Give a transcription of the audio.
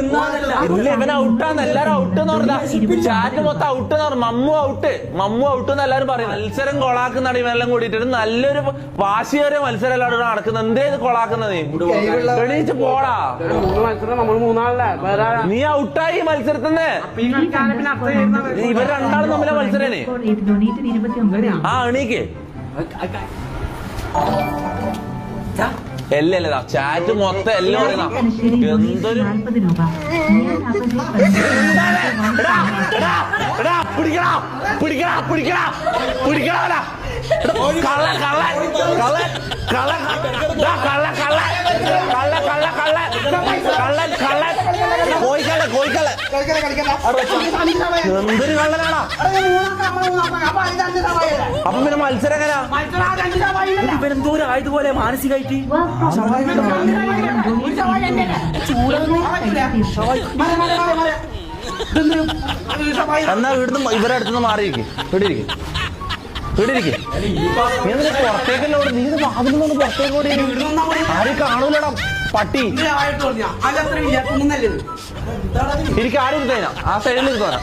ഇല്ല ഇവൻ ഔട്ടാന്ന് എല്ലാരും ഔട്ട് എന്ന് പറഞ്ഞാ ചാറ്റ് മൊത്തം ഔട്ട് എന്ന് പറഞ്ഞു. മമ്മു ഔട്ട് എന്ന് എല്ലാരും പറയും. മത്സരം കൊളാക്കുന്നതാണ് ഇവനെല്ലാം കൂടിയിട്ട്. നല്ലൊരു വാശിയേറിയ മത്സരം എല്ലാവരും നടക്കുന്നത്. എന്തേ ഇത് കൊളാക്കുന്നത്? എണീച്ച് പോടാ. നീ ഔട്ടായി മത്സരത്തിന്ന്. ഇവർ രണ്ടാളും തമ്മിലെ മത്സരനെ. ആ എണീക്ക്. എല്ലല്ല ചാറ്റ് മൊത്തം എല്ലാം എന്തൊരു എന്തൊരു കള്ളനാടാ. അപ്പൊ പിന്നെ മത്സരം എങ്ങനെയാ? ഇവരെന്തോ ആയതുപോലെ മാനസികമായിട്ട് എന്നാ വീട്ടിൽ ഇവരെ അടുത്തുനിന്ന് മാറിയിരിക്കും. വീടിരിക്കും പുറത്തേക്കല്ലോ. നീ വാതിലൊന്ന് പുറത്തേക്ക് ഓടി. ആരും കാണൂലടാ പട്ടി. എനിക്ക് ആരും ഇരുത്തേനാ ആ സൈഡിൽ ഇരുത്തോനാ.